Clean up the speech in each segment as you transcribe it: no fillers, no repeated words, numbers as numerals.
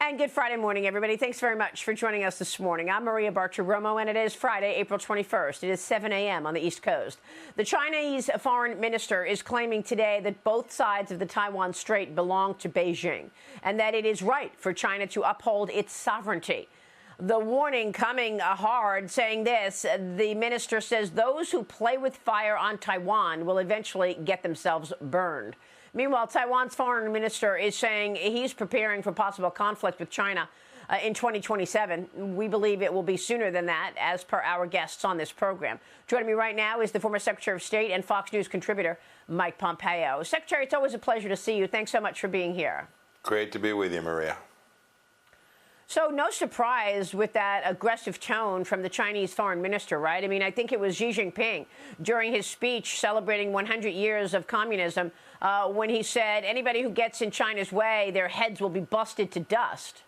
And good Friday morning, everybody. Thanks very much for joining us this morning. I'm Maria Bartiromo, and it is Friday, April 21st. It is 7 a.m. on the East Coast. The Chinese foreign minister is claiming today that both sides of the Taiwan Strait belong to Beijing and that it is right for China to uphold its sovereignty. The warning coming hard, saying this, the minister says those who play with fire on Taiwan will eventually get themselves burned. Meanwhile, Taiwan's foreign minister is saying he's preparing for possible conflict with China in 2027. We believe it will be sooner than that, as per our guests on this program. Joining me right now is the former Secretary of State and Fox News contributor, Mike Pompeo. Secretary, it's always a pleasure to see you. Thanks so much for being here. Great to be with you, Maria. So no surprise with that aggressive tone from the Chinese foreign minister, right? I mean, I think it was Xi Jinping during his speech celebrating 100 years of communism when he said anybody who gets in China's way, their heads will be busted to dust.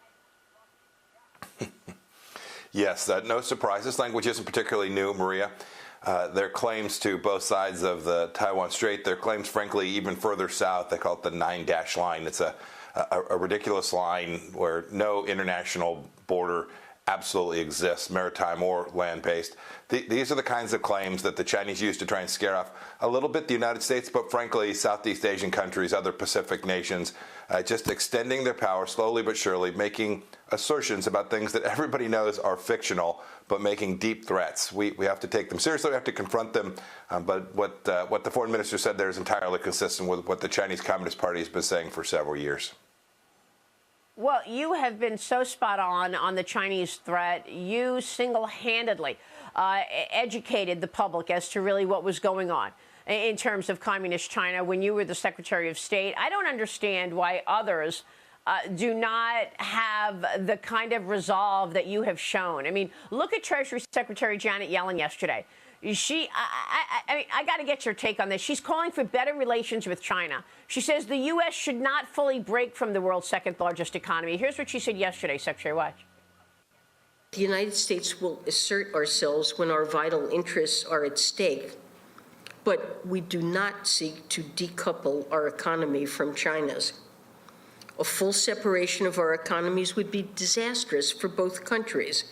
Yes, no surprise. This language isn't particularly new, Maria. Their claims to both sides of the Taiwan Strait, their claims, frankly, even further south, they call it the 9-dash line. It's a ridiculous line where no international border absolutely exists, maritime or land-based. These are the kinds of claims that the Chinese use to try and scare off a little bit the United States, but frankly, Southeast Asian countries, other Pacific nations, just extending their power slowly but surely, making assertions about things that everybody knows are fictional, but making deep threats. We have to take them seriously. We have to confront them. But what the foreign minister said there is entirely consistent with what the Chinese Communist Party has been saying for several years. Well, you have been so spot on the Chinese threat. You single-handedly educated the public as to really what was going on in terms of communist China when you were the Secretary of State. I don't understand why others do not have the kind of resolve that you have shown. I mean, look at Treasury Secretary Janet Yellen yesterday. I got to get your take on this. She's calling for better relations with China. She says the U.S. should not fully break from the world's second largest economy. Here's what she said yesterday, Secretary. Watch. The United States will assert ourselves when our vital interests are at stake, but we do not seek to decouple our economy from China's. A full separation of our economies would be disastrous for both countries.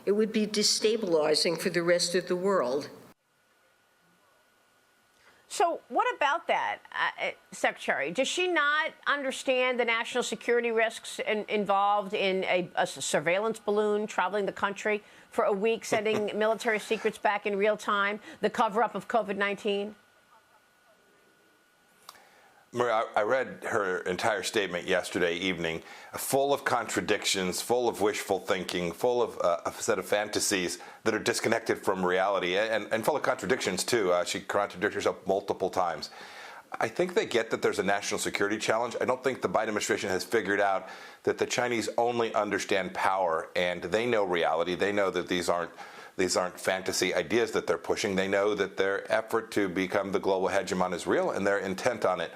It would be destabilizing for the rest of the world. So what about that, Secretary? Does she not understand the national security risks involved in a surveillance balloon traveling the country for a week, sending military secrets back in real time, the cover-up of COVID-19? Maria, I read her entire statement yesterday evening, full of contradictions, full of wishful thinking, full of a set of fantasies that are disconnected from reality, and full of contradictions, too. She contradicted herself multiple times. I think they get that there's a national security challenge. I don't think the Biden administration has figured out that the Chinese only understand power, and they know reality. They know that these aren't fantasy ideas that they're pushing. They know that their effort to become the global hegemon is real, and they're intent on it.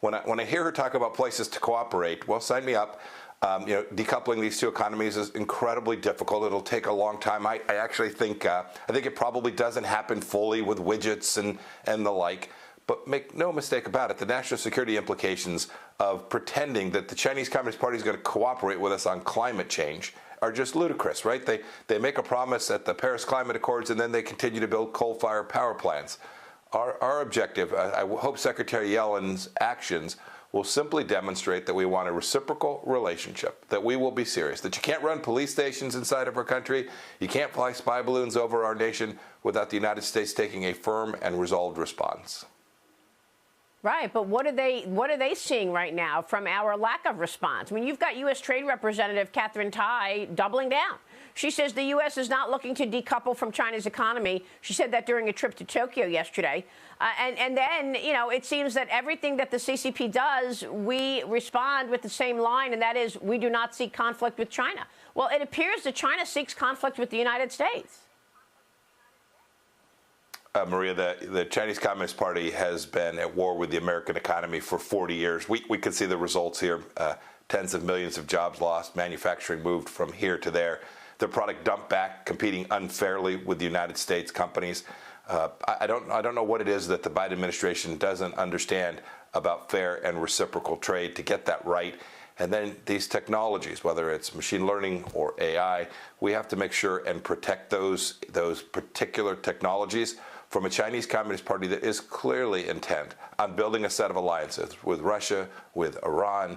When I hear her talk about places to cooperate, well, sign me up. Decoupling these two economies is incredibly difficult. It'll take a long time. I actually think it probably doesn't happen fully with widgets and the like. But make no mistake about it, the national security implications of pretending that the Chinese Communist Party is going to cooperate with us on climate change are just ludicrous, right? They make a promise at the Paris Climate Accords, and then they continue to build coal-fired power plants. Our objective, I hope Secretary Yellen's actions will simply demonstrate that we want a reciprocal relationship, that we will be serious, that you can't run police stations inside of our country, you can't fly spy balloons over our nation without the United States taking a firm and resolved response. Right, but what are they seeing right now from our lack of response? I mean, you've got U.S. Trade Representative Katherine Tai doubling down. She says the U.S. is not looking to decouple from China's economy. She said that during a trip to Tokyo yesterday. And then, it seems that everything that the CCP does, we respond with the same line, and that is we do not seek conflict with China. Well, it appears that China seeks conflict with the United States. Maria, the Chinese Communist Party has been at war with the American economy for 40 years. We could see the results here. Tens of millions of jobs lost, manufacturing moved from here to there. Their product dumped back, competing unfairly with the United States companies. I don't know what it is that the Biden administration doesn't understand about fair and reciprocal trade to get that right. And then these technologies, whether it's machine learning or AI, we have to make sure and protect those particular technologies from a Chinese Communist Party that is clearly intent on building a set of alliances with Russia, with Iran,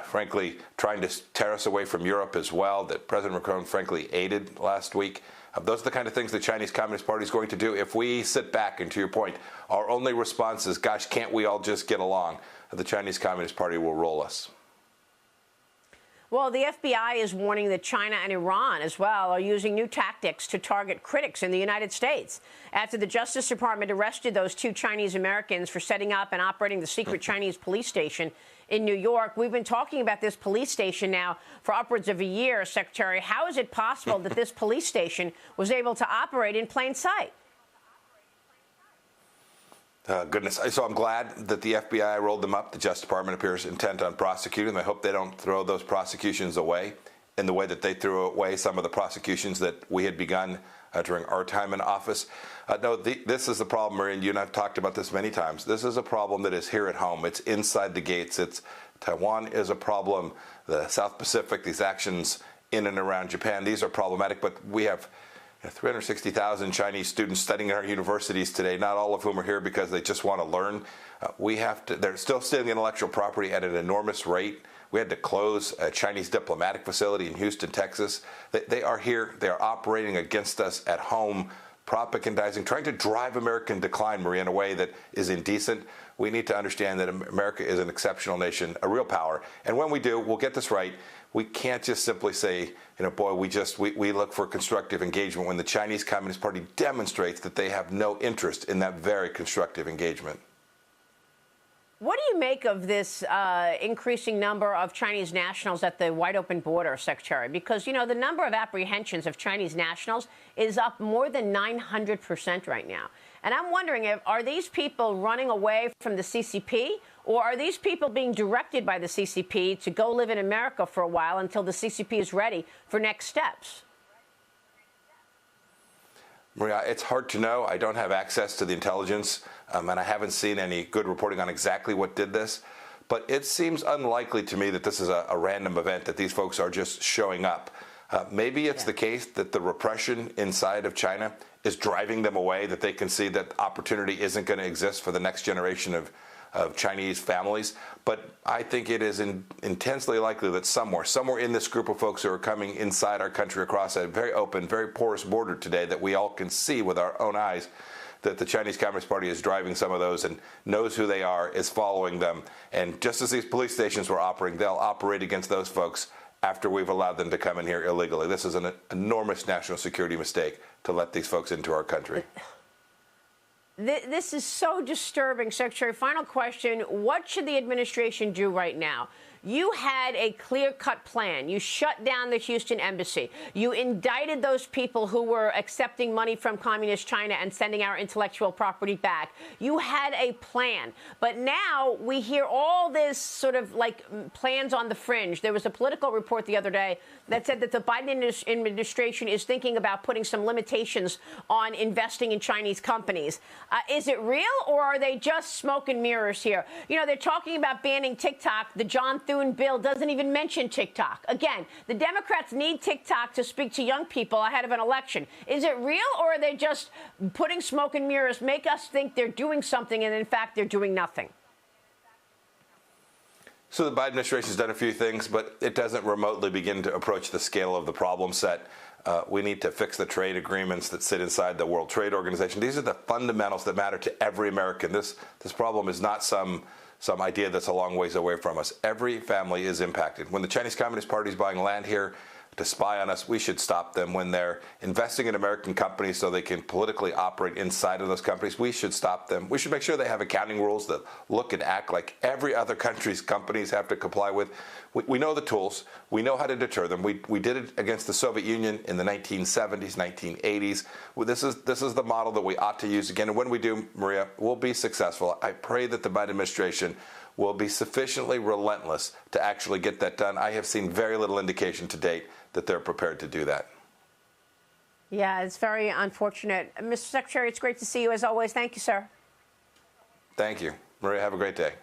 frankly, trying to tear us away from Europe as well, that President Macron, frankly, aided last week. Those are the kind of things the Chinese Communist Party is going to do. If we sit back, and to your point, our only response is, gosh, can't we all just get along? The Chinese Communist Party will roll us. Well, the FBI is warning that China and Iran as well are using new tactics to target critics in the United States. After the Justice Department arrested those two Chinese Americans for setting up and operating the secret Chinese police station in New York. We've been talking about this police station now for upwards of a year, Secretary. How is it possible that this police station was able to operate in plain sight? Goodness. So I'm glad that the FBI rolled them up. The Justice Department appears intent on prosecuting them. I hope they don't throw those prosecutions away in the way that they threw away some of the prosecutions that we had begun during our time in office. This is the problem, Maria, and you and I have talked about this many times. This is a problem that is here at home. It's inside the gates. Taiwan is a problem. The South Pacific, these actions in and around Japan, these are problematic, but we have 360,000 Chinese students studying in our universities today, not all of whom are here because they just want to learn. They're still stealing intellectual property at an enormous rate. We had to close a Chinese diplomatic facility in Houston, Texas. They are here. They are operating against us at home, propagandizing, trying to drive American decline, Maria, in a way that is indecent. We need to understand that America is an exceptional nation, a real power. And when we do, we'll get this right. We can't just simply say, boy, we look for constructive engagement when the Chinese Communist Party demonstrates that they have no interest in that very constructive engagement. What do you make of this increasing number of Chinese nationals at the wide open border, Secretary? Because, the number of apprehensions of Chinese nationals is up more than 900% right now. And I'm wondering, are these people running away from the CCP, or are these people being directed by the CCP to go live in America for a while until the CCP is ready for next steps? Maria, it's hard to know. I don't have access to the intelligence, and I haven't seen any good reporting on exactly what did this. But it seems unlikely to me that this is a random event, that these folks are just showing up. Maybe it's the case that the repression inside of China is driving them away, that they can see that opportunity isn't going to exist for the next generation of Chinese families. But I think it is intensely likely that somewhere in this group of folks who are coming inside our country across a very open, very porous border today that we all can see with our own eyes, that the Chinese Communist Party is driving some of those and knows who they are, is following them. And just as these police stations were operating, they'll operate against those folks after we've allowed them to come in here illegally. This is an enormous national security mistake to let these folks into our country. This is so disturbing, Secretary. Final question. What should the administration do right now? You had a clear-cut plan. You shut down the Houston embassy. You indicted those people who were accepting money from communist China and sending our intellectual property back. You had a plan. But now we hear all this sort of like plans on the fringe. There was a Political report the other day that said that the Biden administration is thinking about putting some limitations on investing in Chinese companies. Is it real, or are they just smoke and mirrors here? They're talking about banning TikTok. The John Thune bill doesn't even mention TikTok. Again, the Democrats need TikTok to speak to young people ahead of an election. Is it real, or are they just putting smoke and mirrors, make us think they're doing something, and in fact, they're doing nothing? So the Biden administration has done a few things, but it doesn't remotely begin to approach the scale of the problem set. We need to fix the trade agreements that sit inside the World Trade Organization. These are the fundamentals that matter to every American. This problem is not some idea that's a long ways away from us. Every family is impacted. When the Chinese Communist Party is buying land here to spy on us, we should stop them. When they're investing in American companies so they can politically operate inside of those companies, we should stop them. We should make sure they have accounting rules that look and act like every other country's companies have to comply with. We know the tools. We know how to deter them. We did it against the Soviet Union in the 1970s, 1980s. This is the model that we ought to use again. And when we do, Maria, we'll be successful. I pray that the Biden administration will be sufficiently relentless to actually get that done. I have seen very little indication to date that they're prepared to do that. Yeah, it's very unfortunate. Mr. Secretary, it's great to see you as always. Thank you, sir. Thank you. Maria, have a great day.